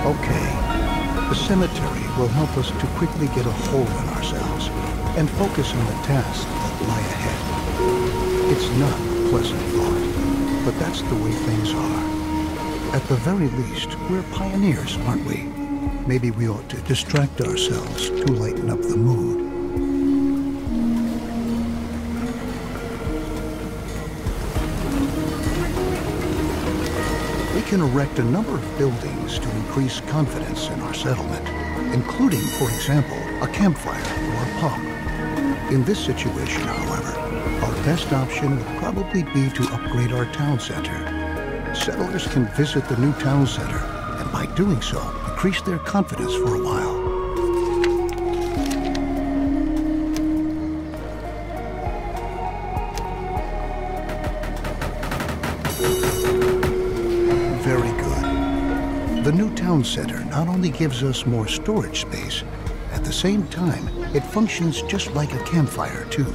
Okay, the cemetery will help us to quickly get a hold on ourselves and focus on the tasks that lie ahead. It's not a pleasant thought, but that's the way things are. At the very least, we're pioneers, aren't we? Maybe we ought to distract ourselves to lighten up the mood. We can erect a number of buildings to increase confidence in our settlement, including, for example, a campfire or a pub. In this situation, however, our best option would probably be to upgrade our town center. Settlers can visit the new town center, and by doing so, increase their confidence for a while. Very good. The new town center not only gives us more storage space, at the same time, it functions just like a campfire, too.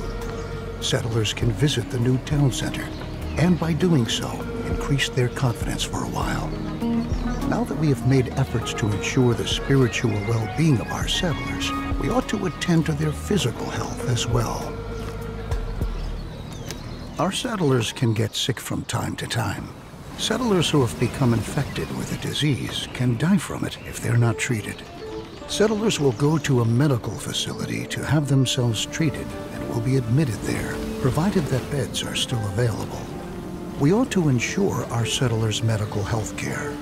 Settlers can visit the new town center, and by doing so, increase their confidence for a while. Now that we have made efforts to ensure the spiritual well-being of our settlers, we ought to attend to their physical health as well. Our settlers can get sick from time to time. Settlers who have become infected with a disease can die from it if they're not treated. Settlers will go to a medical facility to have themselves treated and will be admitted there, provided that beds are still available. We ought to ensure our settlers' medical health care.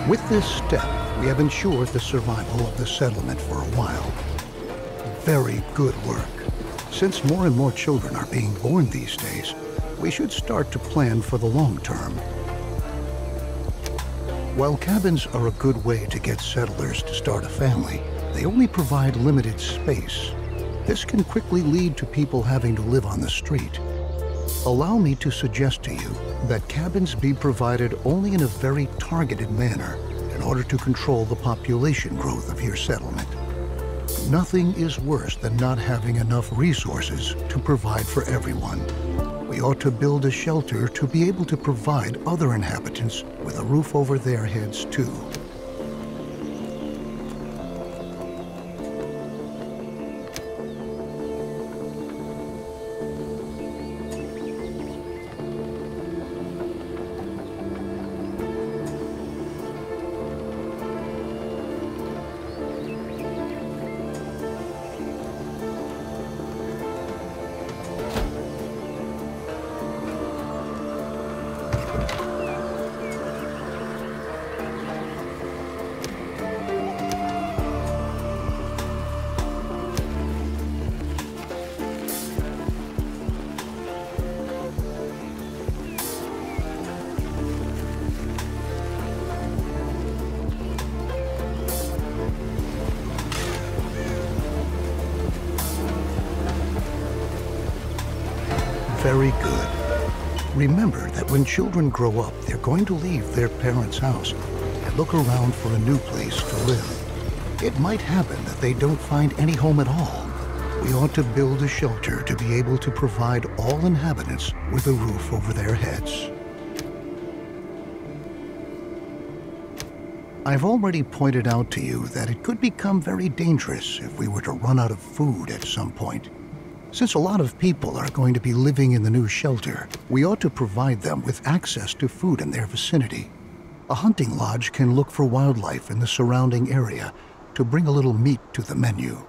With this step, we have ensured the survival of the settlement for a while. Very good work. Since more and more children are being born these days, we should start to plan for the long term. While cabins are a good way to get settlers to start a family, they only provide limited space. This can quickly lead to people having to live on the street. Allow me to suggest to you that cabins be provided only in a very targeted manner in order to control the population growth of your settlement. Nothing is worse than not having enough resources to provide for everyone. We ought to build a shelter to be able to provide other inhabitants with a roof over their heads too. Very good. Remember that when children grow up, they're going to leave their parents' house and look around for a new place to live. It might happen that they don't find any home at all. We ought to build a shelter to be able to provide all inhabitants with a roof over their heads. I've already pointed out to you that it could become very dangerous if we were to run out of food at some point. Since a lot of people are going to be living in the new shelter, we ought to provide them with access to food in their vicinity. A hunting lodge can look for wildlife in the surrounding area to bring a little meat to the menu.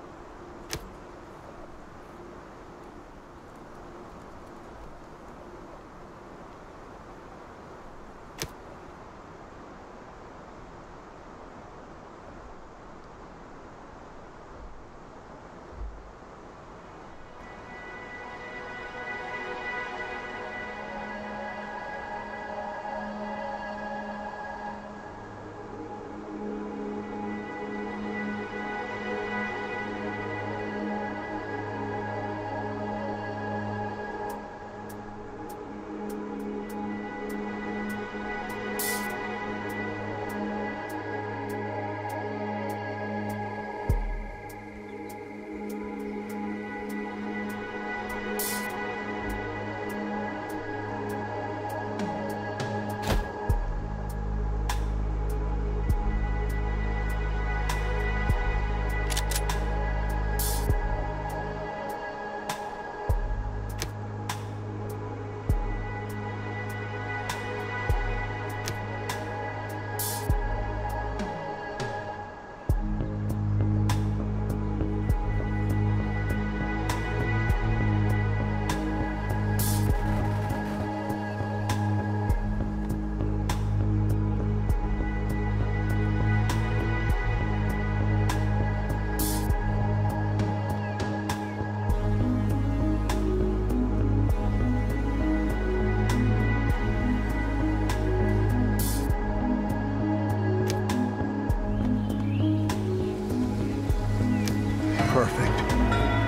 Perfect.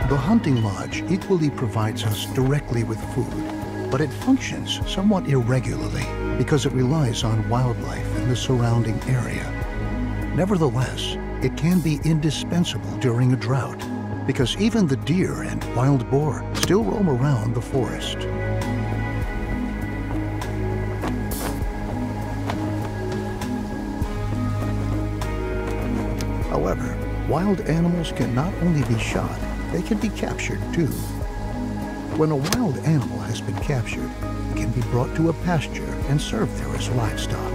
The hunting lodge equally provides us directly with food, but it functions somewhat irregularly because it relies on wildlife in the surrounding area. Nevertheless, it can be indispensable during a drought because even the deer and wild boar still roam around the forest. However, wild animals can not only be shot, they can be captured too. When a wild animal has been captured, it can be brought to a pasture and served there as livestock.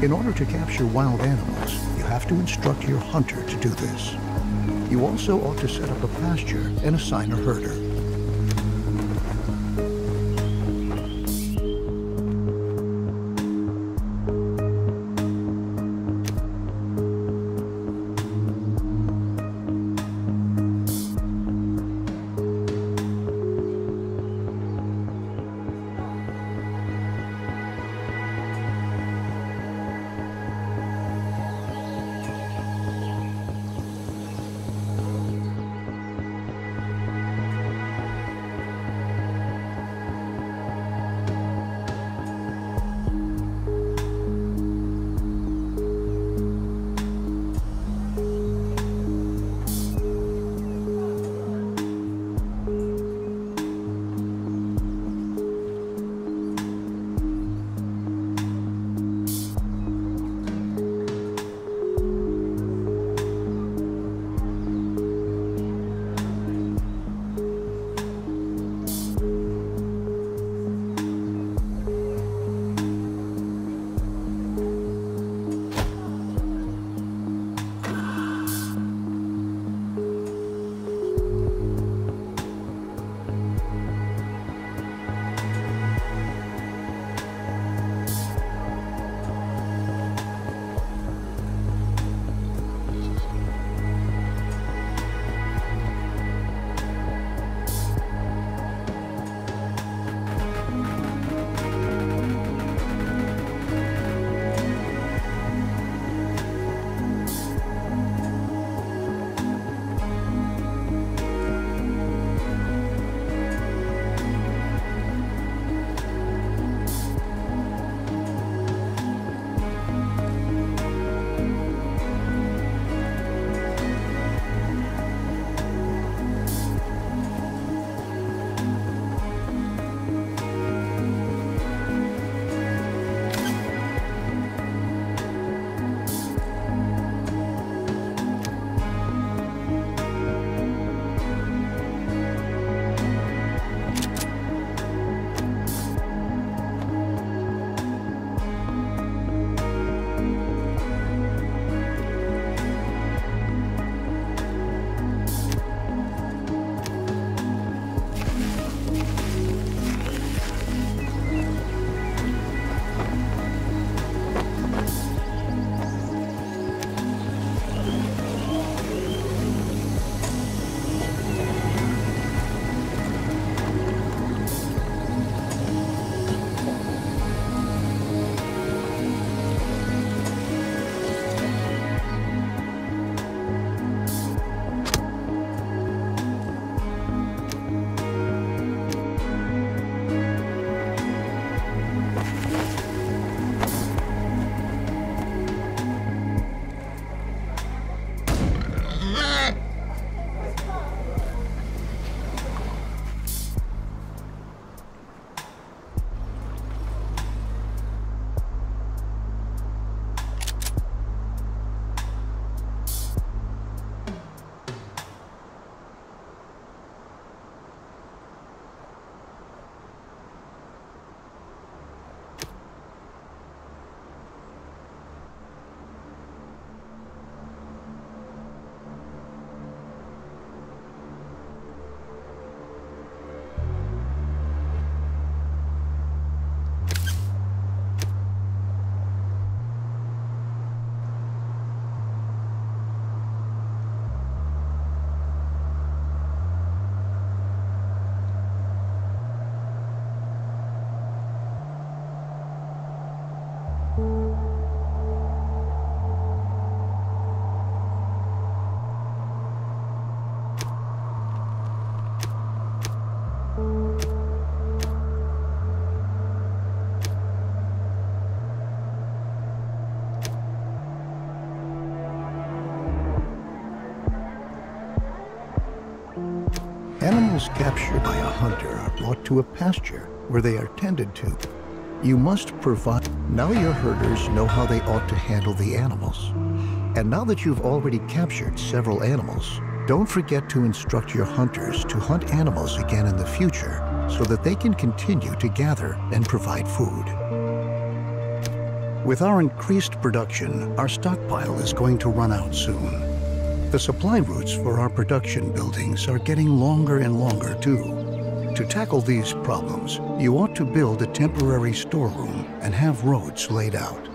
In order to capture wild animals, you have to instruct your hunter to do this. You also ought to set up a pasture and assign a herder. animals captured by a hunter are brought to a pasture where they are tended to. You must provide. Now your herders know how they ought to handle the animals. And now that you've already captured several animals, don't forget to instruct your hunters to hunt animals again in the future so that they can continue to gather and provide food. With our increased production, our stockpile is going to run out soon. The supply routes for our production buildings are getting longer and longer too. To tackle these problems, you ought to build a temporary storeroom and have roads laid out.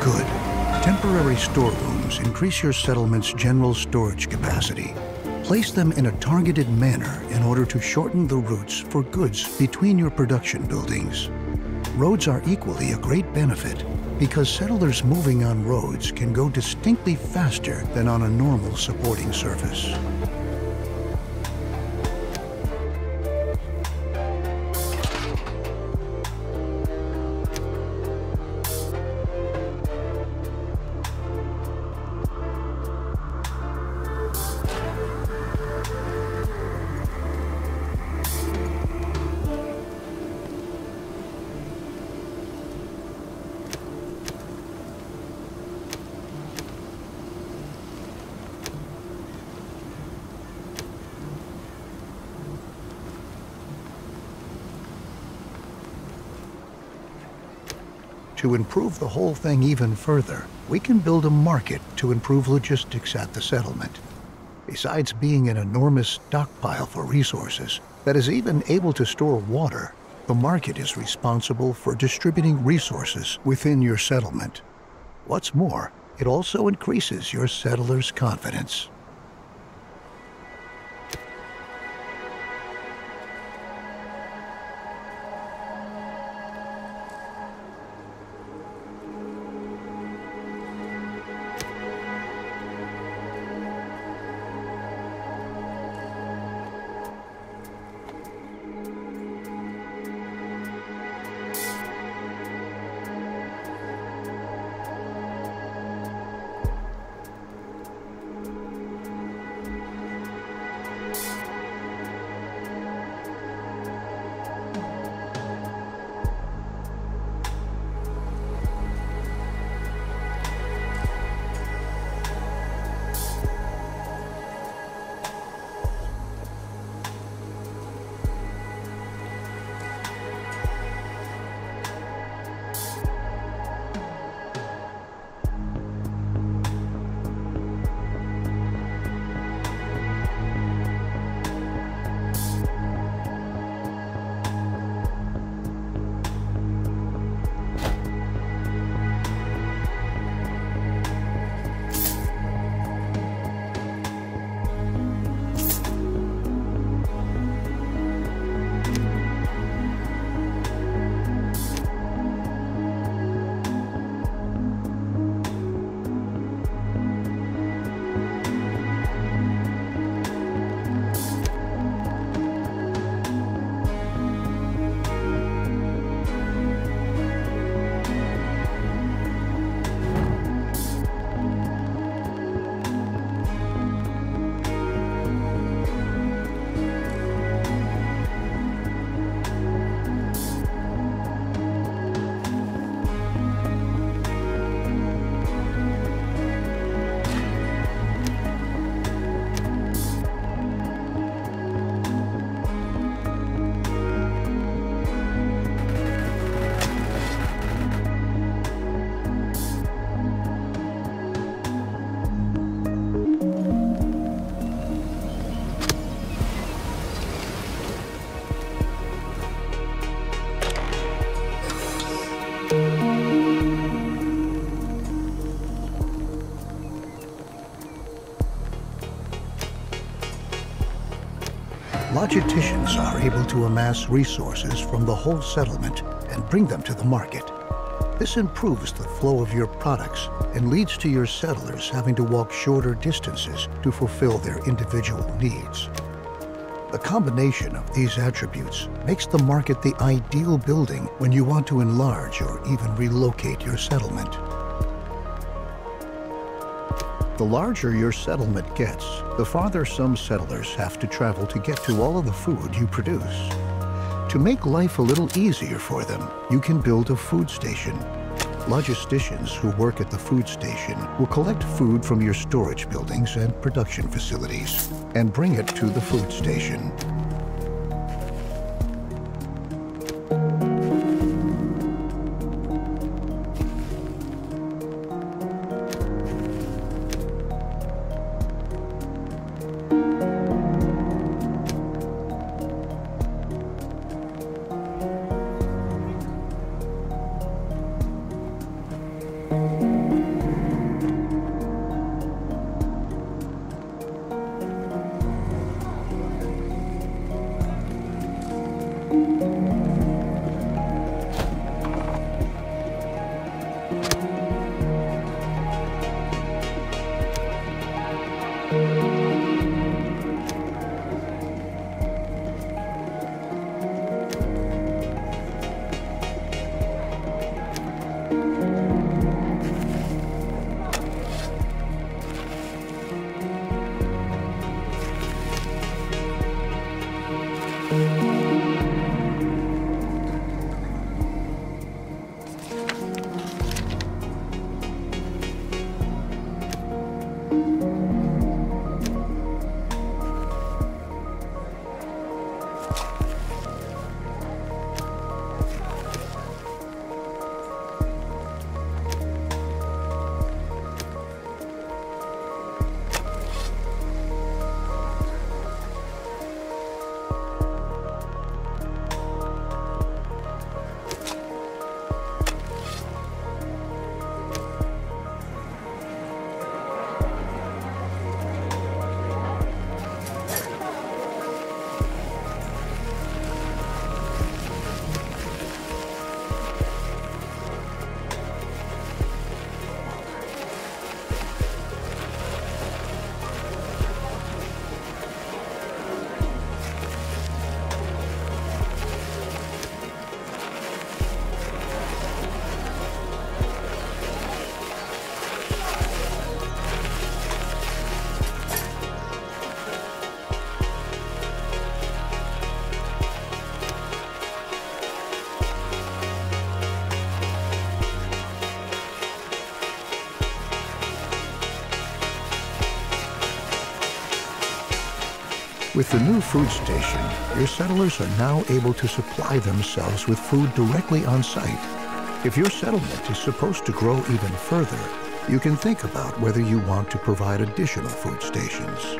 Good. Temporary storerooms increase your settlement's general storage capacity. Place them in a targeted manner in order to shorten the routes for goods between your production buildings. Roads are equally a great benefit because settlers moving on roads can go distinctly faster than on a normal supporting surface. To improve the whole thing even further, we can build a market to improve logistics at the settlement. Besides being an enormous stockpile for resources that is even able to store water, the market is responsible for distributing resources within your settlement. What's more, it also increases your settlers' confidence. Logisticians are able to amass resources from the whole settlement and bring them to the market. This improves the flow of your products and leads to your settlers having to walk shorter distances to fulfill their individual needs. The combination of these attributes makes the market the ideal building when you want to enlarge or even relocate your settlement. The larger your settlement gets, the farther some settlers have to travel to get to all of the food you produce. To make life a little easier for them, you can build a food station. Logisticians who work at the food station will collect food from your storage buildings and production facilities and bring it to the food station. With the new food station, your settlers are now able to supply themselves with food directly on site. If your settlement is supposed to grow even further, you can think about whether you want to provide additional food stations.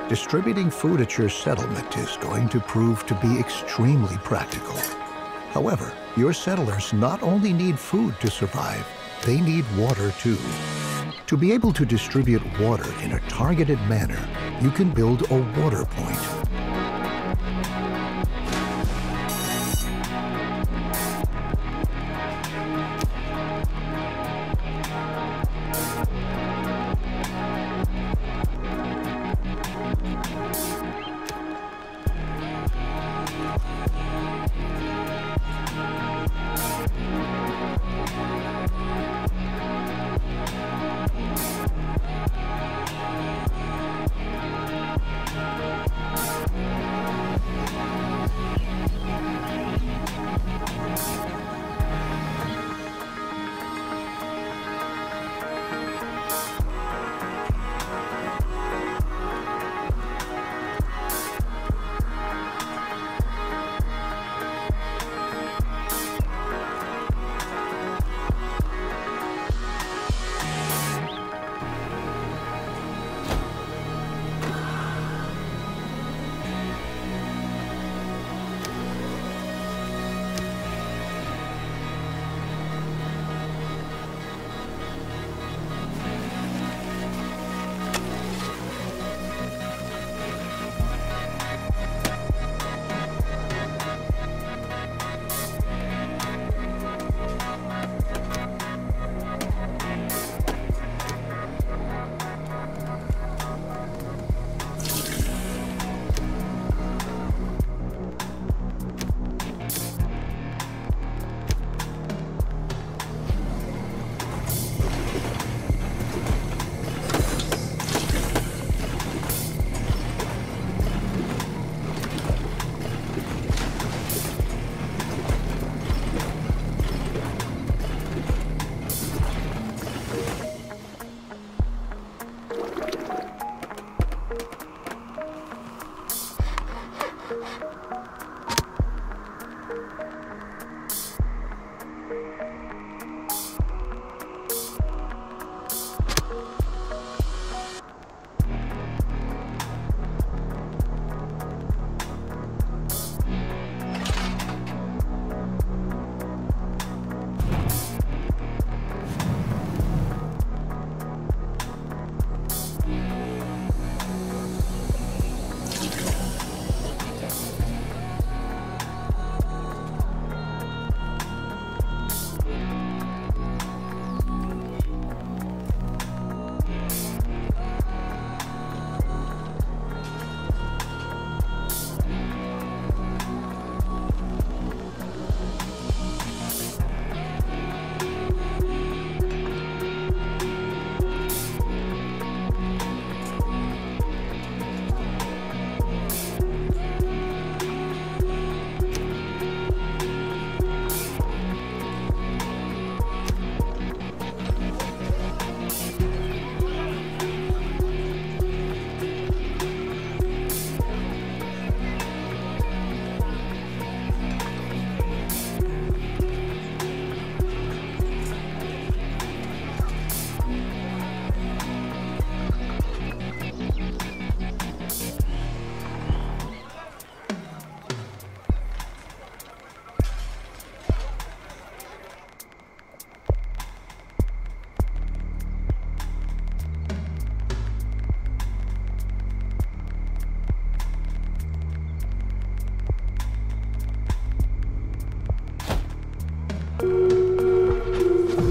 Distributing food at your settlement is going to prove to be extremely practical. However, your settlers not only need food to survive, they need water too. To be able to distribute water in a targeted manner, you can build a water point.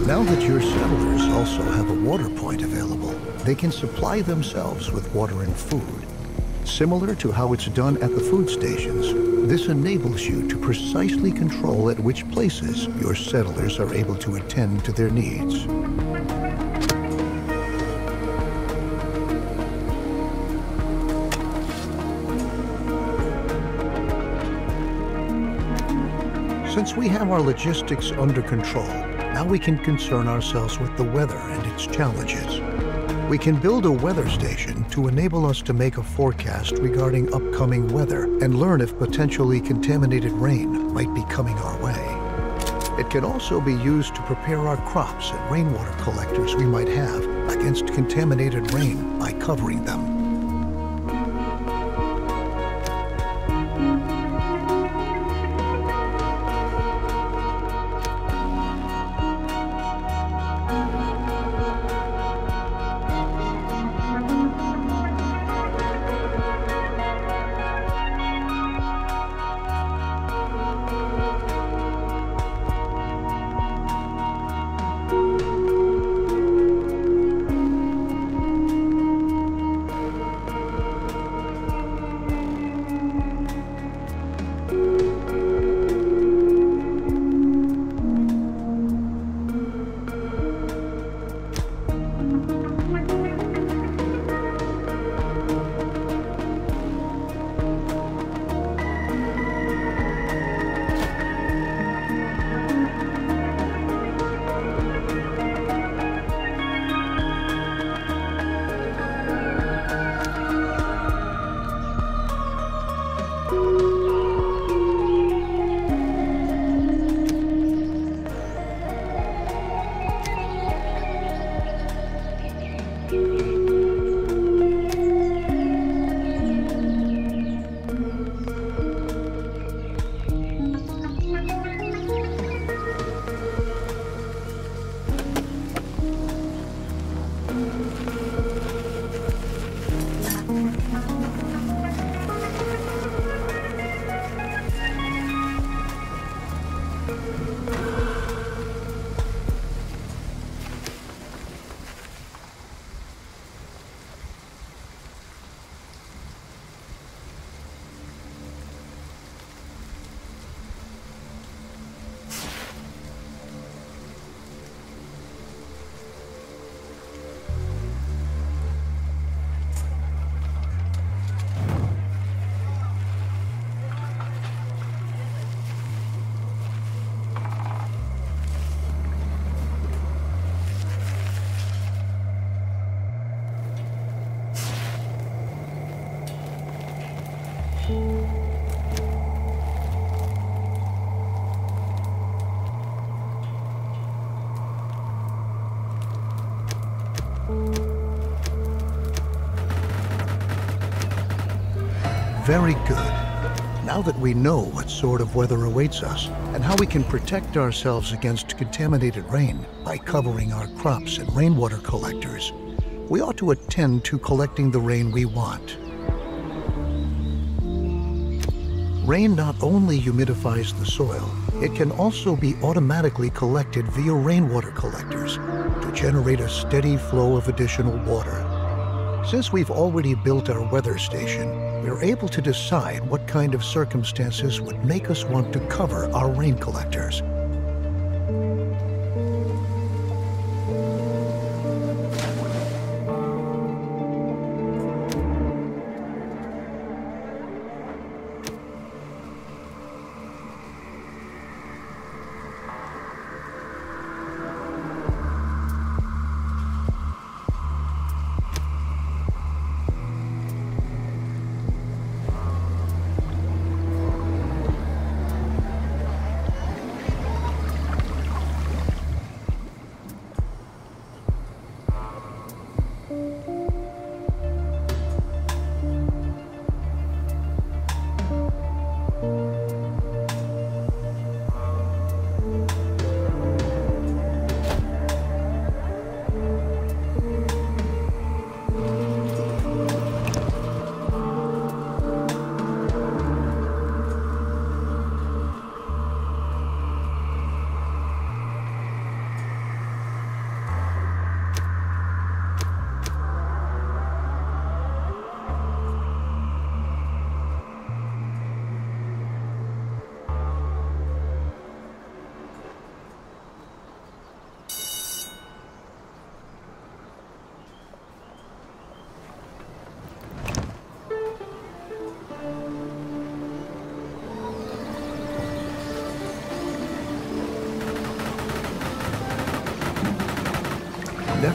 Now that your settlers also have a water point available, they can supply themselves with water and food. Similar to how it's done at the food stations, this enables you to precisely control at which places your settlers are able to attend to their needs. Since we have our logistics under control, now we can concern ourselves with the weather and its challenges. We can build a weather station to enable us to make a forecast regarding upcoming weather and learn if potentially contaminated rain might be coming our way. It can also be used to prepare our crops and rainwater collectors we might have against contaminated rain by covering them. Very good. Now that we know what sort of weather awaits us and how we can protect ourselves against contaminated rain by covering our crops and rainwater collectors, we ought to attend to collecting the rain we want. Rain not only humidifies the soil, it can also be automatically collected via rainwater collectors to generate a steady flow of additional water. Since we've already built our weather station, we're able to decide what kind of circumstances would make us want to cover our rain collectors.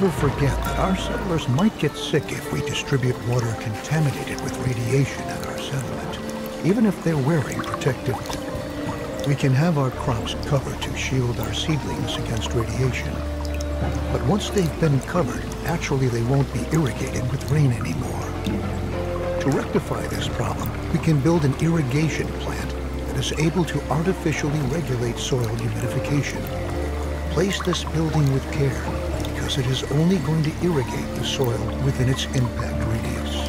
never forget that our settlers might get sick if we distribute water contaminated with radiation at our settlement, even if they're wearing protective. We can have our crops covered to shield our seedlings against radiation. But once they've been covered, naturally they won't be irrigated with rain anymore. To rectify this problem, we can build an irrigation plant that is able to artificially regulate soil humidification. Place this building with care, because it is only going to irrigate the soil within its impact radius.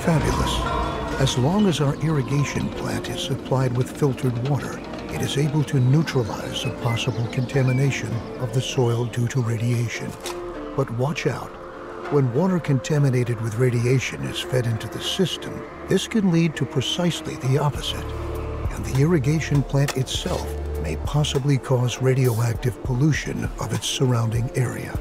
Fabulous. As long as our irrigation plant is supplied with filtered water, it is able to neutralize a possible contamination of the soil due to radiation. But watch out. When water contaminated with radiation is fed into the system, this can lead to precisely the opposite. And the irrigation plant itself may possibly cause radioactive pollution of its surrounding area.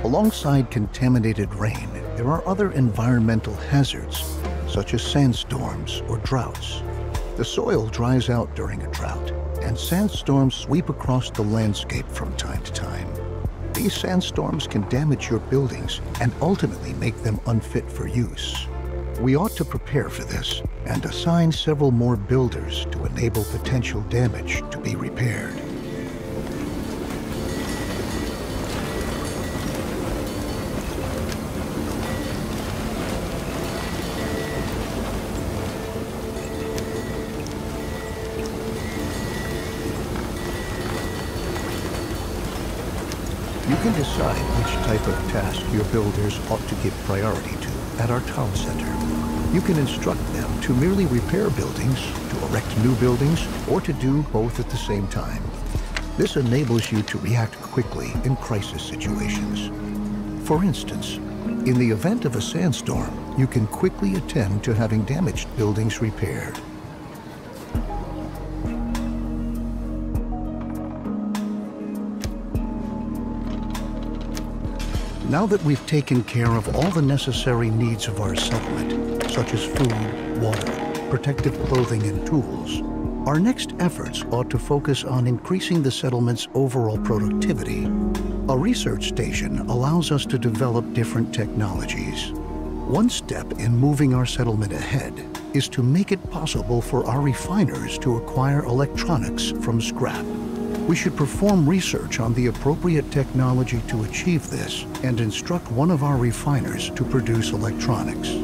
Alongside contaminated rain, there are other environmental hazards, such as sandstorms or droughts. The soil dries out during a drought, and sandstorms sweep across the landscape from time to time. These sandstorms can damage your buildings and ultimately make them unfit for use. We ought to prepare for this and assign several more builders to enable potential damage to be repaired. You can decide which type of task your builders ought to give priority to at our town center. You can instruct them to merely repair buildings, to erect new buildings, or to do both at the same time. This enables you to react quickly in crisis situations. For instance, in the event of a sandstorm, you can quickly attend to having damaged buildings repaired. Now that we've taken care of all the necessary needs of our settlement, such as food, water, protective clothing, and tools, our next efforts ought to focus on increasing the settlement's overall productivity. A research station allows us to develop different technologies. One step in moving our settlement ahead is to make it possible for our refiners to acquire electronics from scrap. We should perform research on the appropriate technology to achieve this and instruct one of our refiners to produce electronics.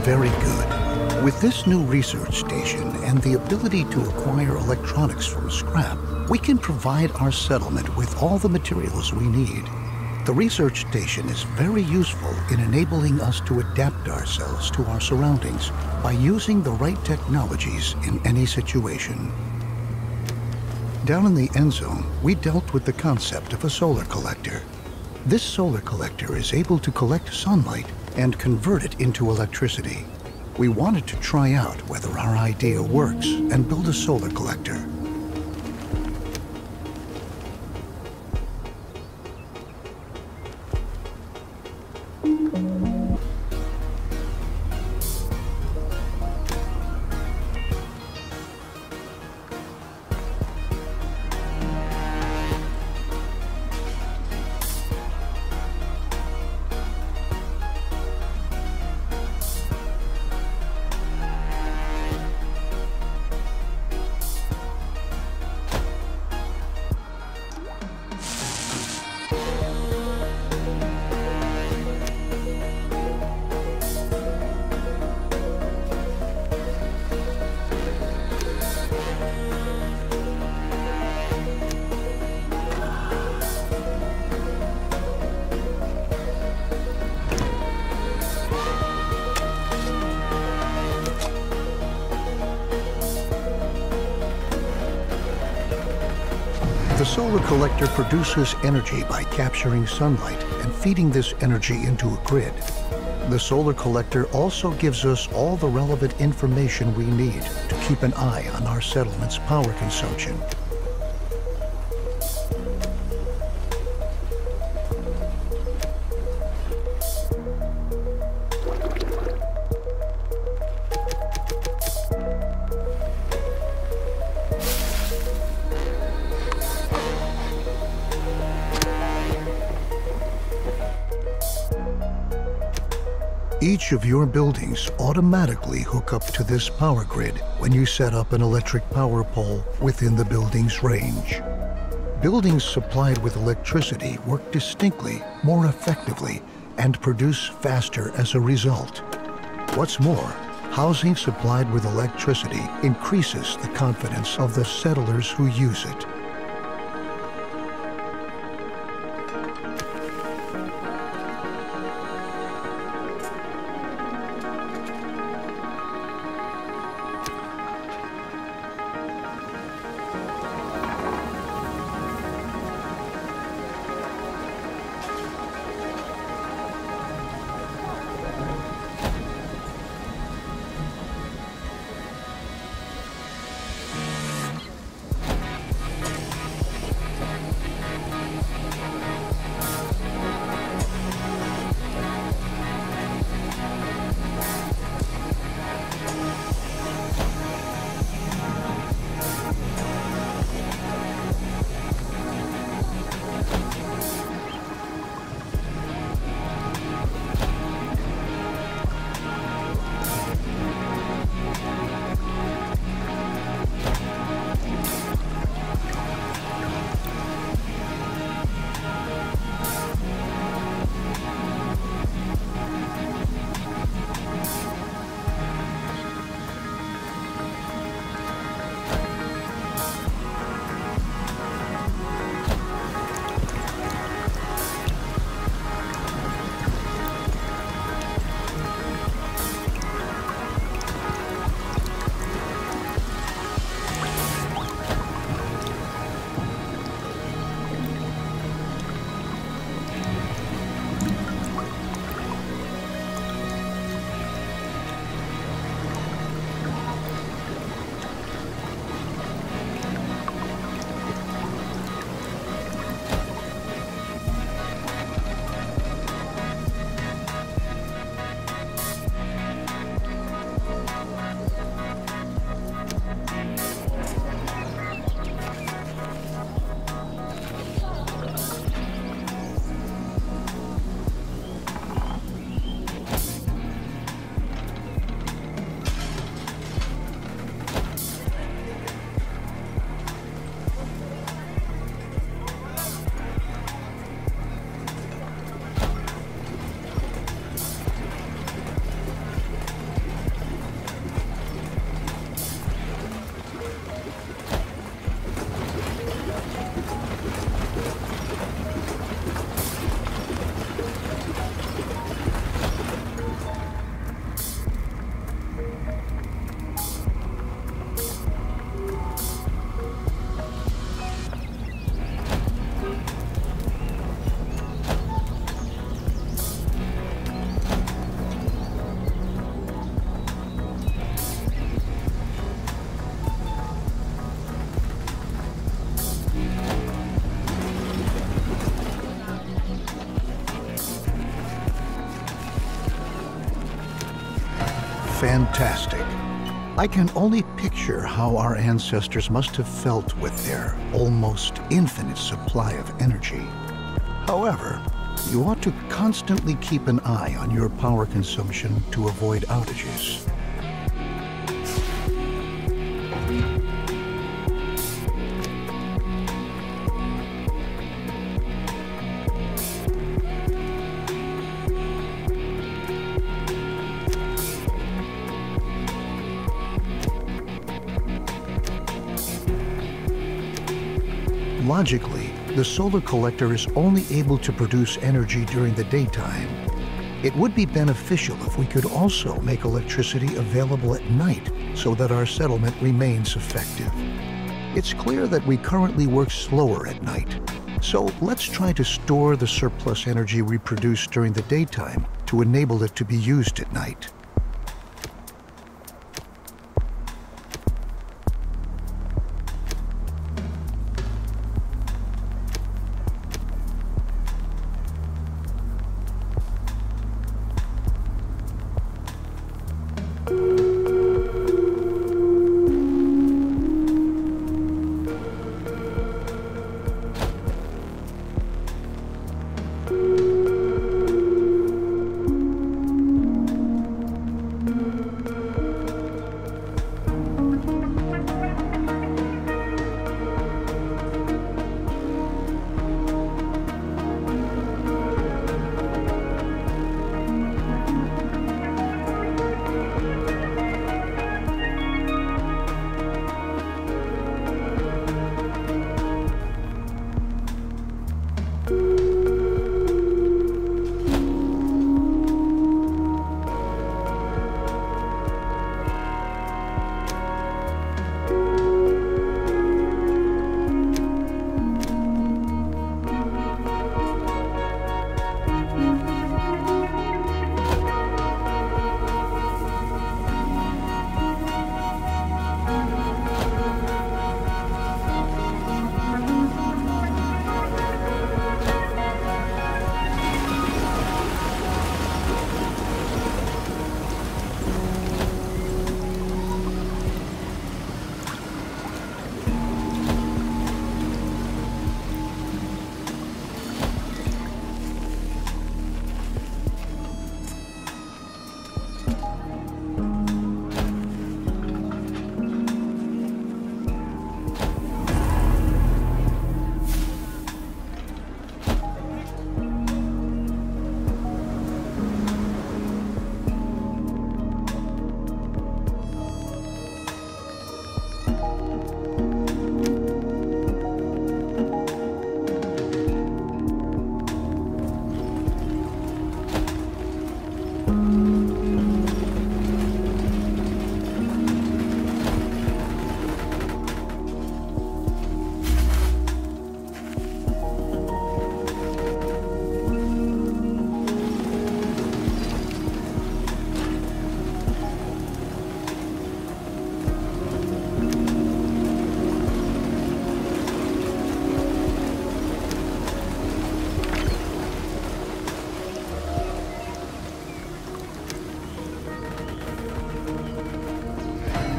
Very good. With this new research station and the ability to acquire electronics from scrap, we can provide our settlement with all the materials we need. The research station is very useful in enabling us to adapt ourselves to our surroundings by using the right technologies in any situation. Down in the Endzone, we dealt with the concept of a solar collector. This solar collector is able to collect sunlight and convert it into electricity. We wanted to try out whether our idea works and build a solar collector. The solar collector produces energy by capturing sunlight and feeding this energy into a grid. The solar collector also gives us all the relevant information we need to keep an eye on our settlement's power consumption. Each of your buildings automatically hook up to this power grid when you set up an electric power pole within the building's range. Buildings supplied with electricity work distinctly more effectively and produce faster as a result. What's more, housing supplied with electricity increases the confidence of the settlers who use it. Fantastic. I can only picture how our ancestors must have felt with their almost infinite supply of energy. However, you ought to constantly keep an eye on your power consumption to avoid outages. Logically, the solar collector is only able to produce energy during the daytime. It would be beneficial if we could also make electricity available at night so that our settlement remains effective. It's clear that we currently work slower at night, so let's try to store the surplus energy we produce during the daytime to enable it to be used at night.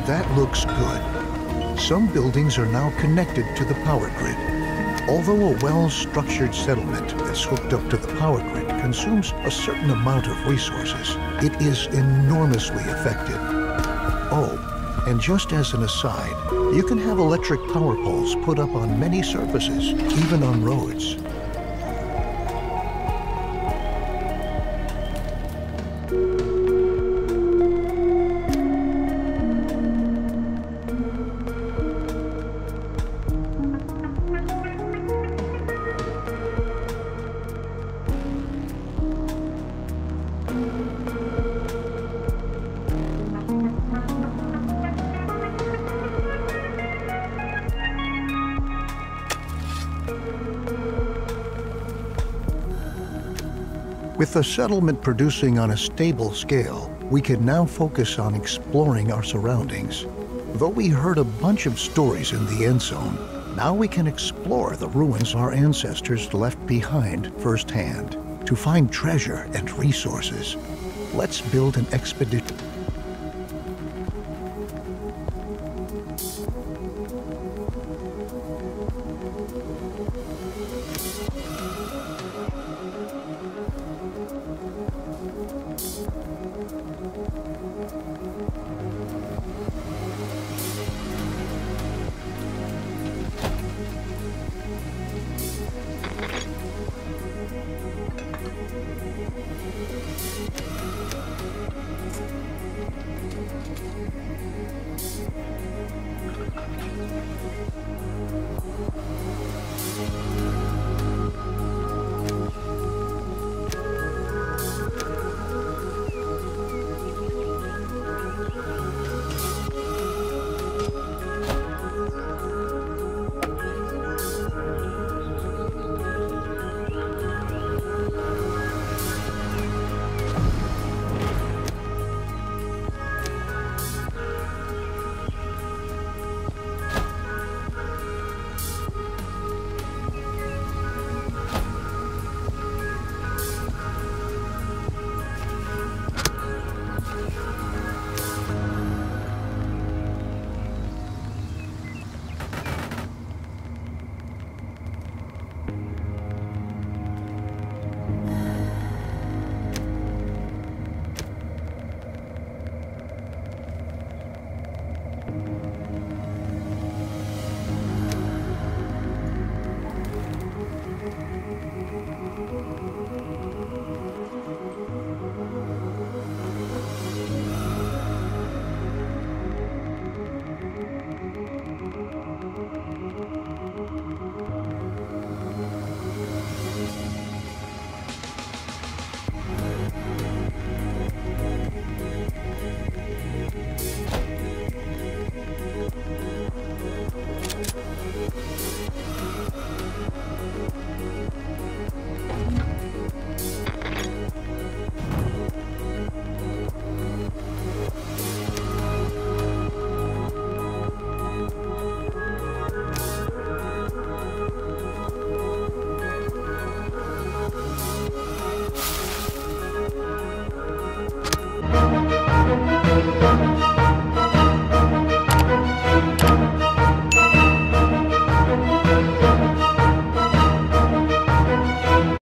That looks good. Some buildings are now connected to the power grid. Although a well-structured settlement that's hooked up to the power grid consumes a certain amount of resources, it is enormously effective. Oh, and just as an aside, you can have electric power poles put up on many surfaces, even on roads. With the settlement producing on a stable scale, we can now focus on exploring our surroundings. Though we heard a bunch of stories in the Endzone, now we can explore the ruins our ancestors left behind firsthand to find treasure and resources. Let's build an expedition.